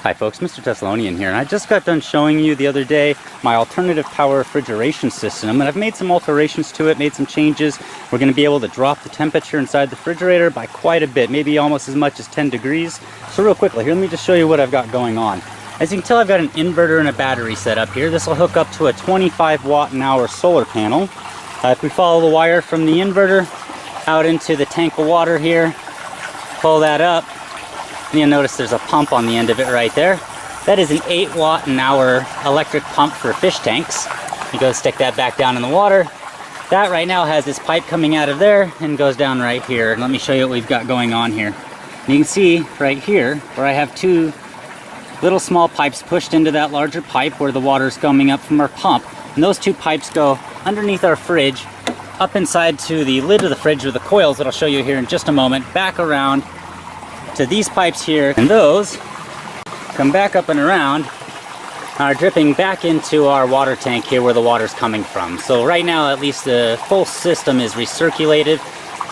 Hi folks, Mr. Thessalonian here, and I just got done showing you the other day my alternative power refrigeration system, and I've made some alterations to it, made some changes. We're going to be able to drop the temperature inside the refrigerator by quite a bit, maybe almost as much as 10 degrees. So real quickly, here, let me just show you what I've got going on. As you can tell, I've got an inverter and a battery set up here. This will hook up to a 25 watt an hour solar panel. If we follow the wire from the inverter out into the tank of water here, pull that up, and you'll notice there's a pump on the end of it right there. That is an 8 watt an hour electric pump for fish tanks. You go stick that back down in the water. That right now has this pipe coming out of there and goes down right here. And let me show you what we've got going on here. And you can see right here where I have two little small pipes pushed into that larger pipe where the water is coming up from our pump. And those two pipes go underneath our fridge, up inside to the lid of the fridge with the coils that I'll show you here in just a moment, back around to these pipes here, and those come back up and around, are dripping back into our water tank here where the water's coming from. So right now, at least the full system is recirculated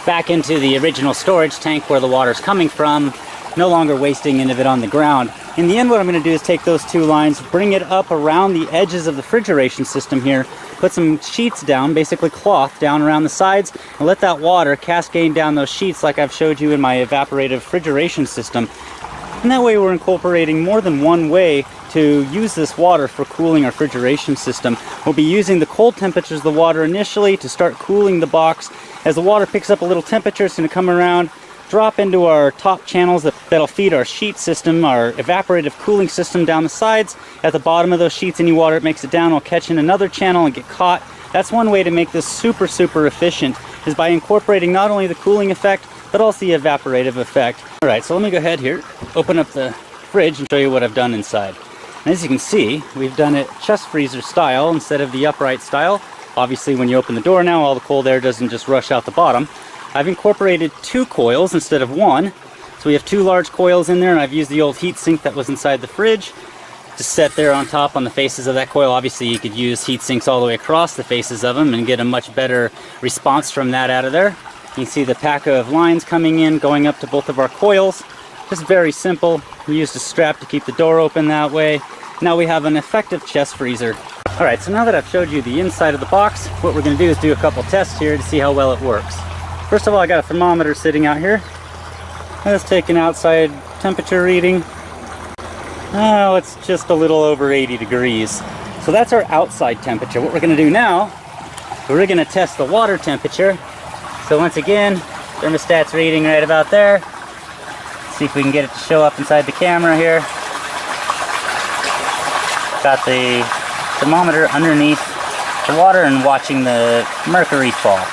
back into the original storage tank where the water's coming from, no longer wasting any of it on the ground. In the end, what I'm going to do is take those two lines, bring it up around the edges of the refrigeration system here, put some sheets down, basically cloth down around the sides, and let that water cascade down those sheets like I've showed you in my evaporative refrigeration system. And that way we're incorporating more than one way to use this water for cooling our refrigeration system. We'll be using the cold temperatures of the water initially to start cooling the box. As the water picks up a little temperature, it's going to come around, drop into our top channels that'll feed our sheet system, our evaporative cooling system down the sides. At the bottom of those sheets, any water that makes it down will catch in another channel and get caught. That's one way to make this super efficient, is by incorporating not only the cooling effect, but also the evaporative effect. All right, so let me go ahead here, open up the fridge and show you what I've done inside. And as you can see, we've done it chest freezer style instead of the upright style. Obviously, when you open the door now, all the cold air doesn't just rush out the bottom. I've incorporated 2 coils instead of 1. So we have 2 large coils in there, and I've used the old heat sink that was inside the fridge to set there on top on the faces of that coil. Obviously, you could use heat sinks all the way across the faces of them and get a much better response from that out of there. You can see the pack of lines coming in, going up to both of our coils. Just very simple. We used a strap to keep the door open that way. Now we have an effective chest freezer. All right, so now that I've showed you the inside of the box, what we're going to do is do a couple tests here to see how well it works. First of all, I got a thermometer sitting out here. Let's take an outside temperature reading. Oh, it's just a little over 80 degrees. So that's our outside temperature. What we're going to do now, we're going to test the water temperature. So once again, thermostat's reading right about there. Let's see if we can get it to show up inside the camera here. Got the thermometer underneath the water and watching the mercury fall.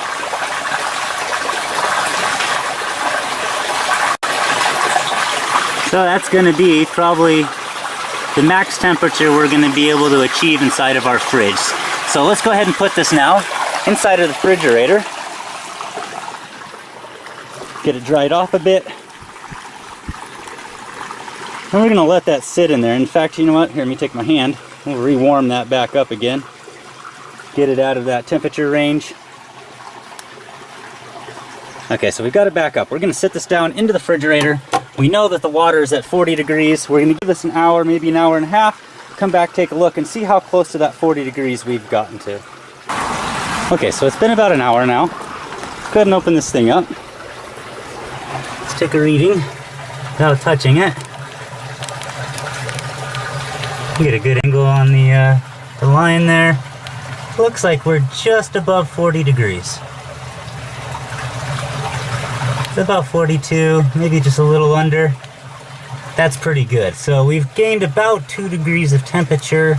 So that's going to be probably the max temperature we're going to be able to achieve inside of our fridge. So let's go ahead and put this now inside of the refrigerator. Get it dried off a bit. And we're going to let that sit in there. In fact, you know what? Here, let me take my hand. We'll rewarm that back up again. Get it out of that temperature range. Okay, so we've got it back up. We're going to sit this down into the refrigerator. We know that the water is at 40 degrees. We're going to give this an hour, maybe an hour and a half. Come back, take a look, and see how close to that 40 degrees we've gotten to. Okay, so it's been about an hour now. Let's go ahead and open this thing up. Let's take a reading without touching it. Get a good angle on the line there. Looks like we're just above 40 degrees. It's about 42, maybe just a little under. That's pretty good. So we've gained about 2 degrees of temperature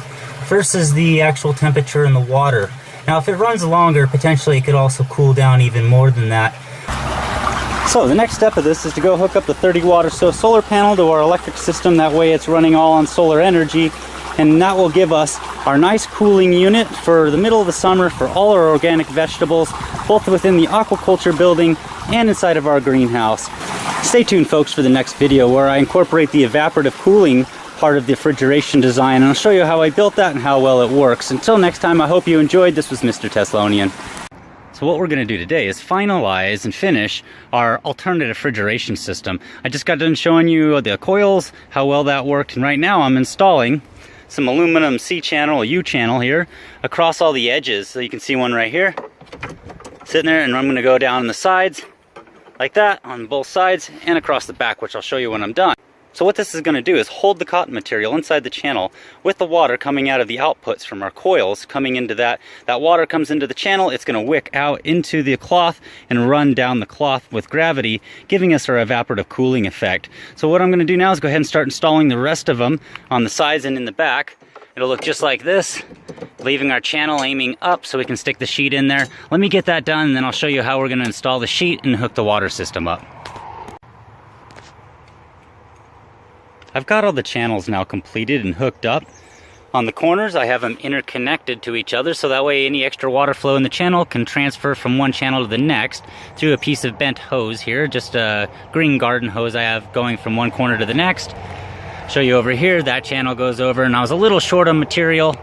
versus the actual temperature in the water. Now if it runs longer, potentially it could also cool down even more than that. So the next step of this is to go hook up the 30 watt or so solar panel to our electric system. That way it's running all on solar energy, and that will give us our nice cooling unit for the middle of the summer for all our organic vegetables, both within the aquaculture building and inside of our greenhouse. Stay tuned, folks, for the next video where I incorporate the evaporative cooling part of the refrigeration design, and I'll show you how I built that and how well it works. Until next time, I hope you enjoyed. This was Mr. Thessalonian. So what we're going to do today is finalize and finish our alternative refrigeration system. I just got done showing you the coils, how well that worked, and right now I'm installing some aluminum C-channel, U-channel here, across all the edges. So you can see one right here, sitting there, and I'm going to go down the sides, like that, on both sides, and across the back, which I'll show you when I'm done. So what this is going to do is hold the cotton material inside the channel with the water coming out of the outputs from our coils coming into that. That water comes into the channel, it's going to wick out into the cloth and run down the cloth with gravity, giving us our evaporative cooling effect. So what I'm going to do now is go ahead and start installing the rest of them on the sides and in the back. It'll look just like this, leaving our channel aiming up so we can stick the sheet in there. Let me get that done, and then I'll show you how we're going to install the sheet and hook the water system up. I've got all the channels now completed and hooked up. On the corners, I have them interconnected to each other, so that way any extra water flow in the channel can transfer from one channel to the next through a piece of bent hose here, just a green garden hose I have going from one corner to the next. Show you over here, that channel goes over, and I was a little short on material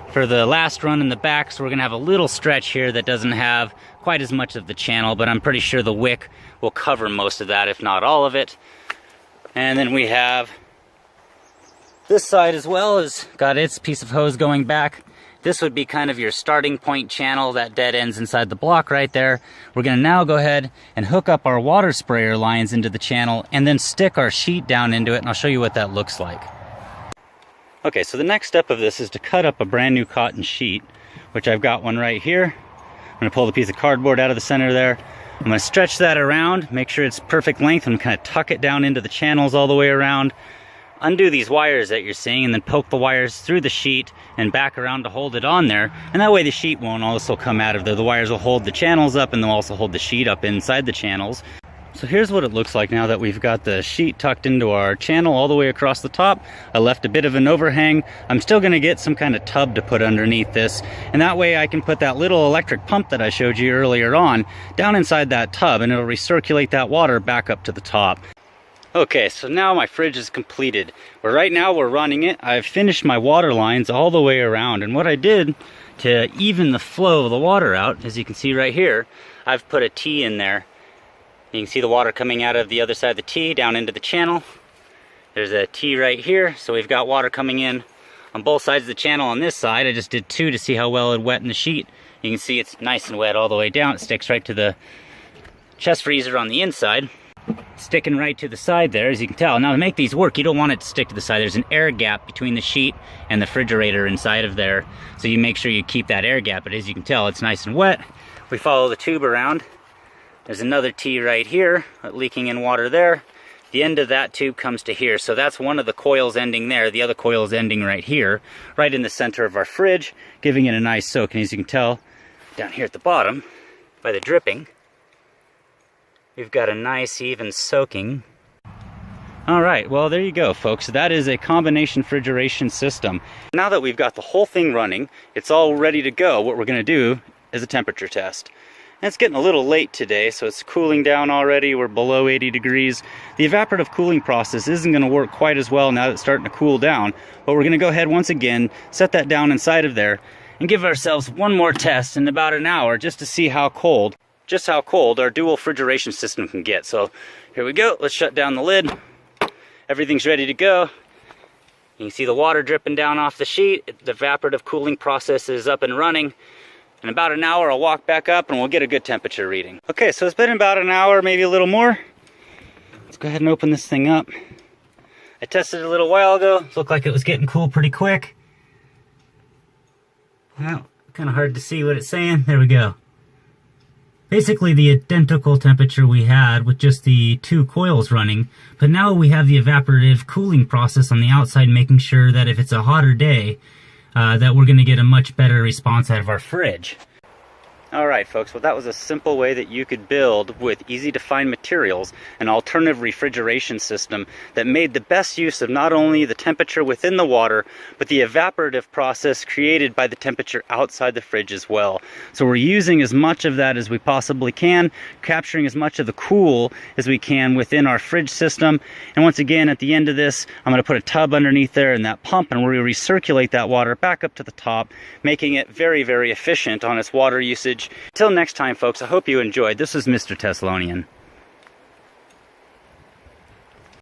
for the last run in the back, so we're gonna have a little stretch here that doesn't have quite as much of the channel, but I'm pretty sure the wick will cover most of that, if not all of it. And then we have this side as well, has got its piece of hose going back. This would be kind of your starting point channel that dead ends inside the block right there. We're going to now go ahead and hook up our water sprayer lines into the channel and then stick our sheet down into it, and I'll show you what that looks like. Okay, so the next step of this is to cut up a brand new cotton sheet, which I've got one right here. I'm going to pull the piece of cardboard out of the center there. I'm going to stretch that around, make sure it's perfect length, and kind of tuck it down into the channels all the way around. Undo these wires that you're seeing, and then poke the wires through the sheet and back around to hold it on there, and that way the sheet won't also come out of there. The wires will hold the channels up, and they'll also hold the sheet up inside the channels. So here's what it looks like now that we've got the sheet tucked into our channel all the way across the top. I left a bit of an overhang. I'm still going to get some kind of tub to put underneath this, and that way I can put that little electric pump that I showed you earlier on down inside that tub, and it'll recirculate that water back up to the top. Okay, so now my fridge is completed. But right now we're running it. I've finished my water lines all the way around, and what I did to even the flow of the water out, as you can see right here, I've put a T in there. You can see the water coming out of the other side of the T down into the channel. There's a T right here, so we've got water coming in on both sides of the channel. On this side, I just did 2 to see how well it wet in the sheet. You can see it's nice and wet all the way down. It sticks right to the chest freezer on the inside. Sticking right to the side there, as you can tell. Now to make these work, you don't want it to stick to the side. There's an air gap between the sheet and the refrigerator inside of there, so you make sure you keep that air gap. But as you can tell, it's nice and wet. We follow the tube around. There's another T right here, leaking in water there. The end of that tube comes to here, so that's one of the coils ending there. The other coil is ending right here, right in the center of our fridge, giving it a nice soak. And as you can tell, down here at the bottom, by the dripping, we've got a nice even soaking. Alright, well there you go folks. That is a combination refrigeration system. Now that we've got the whole thing running, it's all ready to go. What we're going to do is a temperature test. And it's getting a little late today, so it's cooling down already. We're below 80 degrees. The evaporative cooling process isn't going to work quite as well now that it's starting to cool down. But we're going to go ahead once again, set that down inside of there, and give ourselves one more test in about an hour just to see how cold our dual refrigeration system can get. So here we go. Let's shut down the lid. Everything's ready to go. You can see the water dripping down off the sheet. The evaporative cooling process is up and running. In about an hour, I'll walk back up and we'll get a good temperature reading. Okay, so it's been about an hour, maybe a little more. Let's go ahead and open this thing up. I tested it a little while ago. It looked like it was getting cool pretty quick. Well, kind of hard to see what it's saying. There we go. Basically the identical temperature we had with just the 2 coils running, but now we have the evaporative cooling process on the outside, making sure that if it's a hotter day, that we're going to get a much better response out of our fridge. Alright folks, well that was a simple way that you could build with easy to find materials an alternative refrigeration system that made the best use of not only the temperature within the water, but the evaporative process created by the temperature outside the fridge as well. So we're using as much of that as we possibly can, capturing as much of the cool as we can within our fridge system. And once again, at the end of this, I'm going to put a tub underneath there and that pump, and we're going to recirculate that water back up to the top, making it very, very efficient on its water usage Till next time, folks, I hope you enjoyed. This is Mr. Teslonian.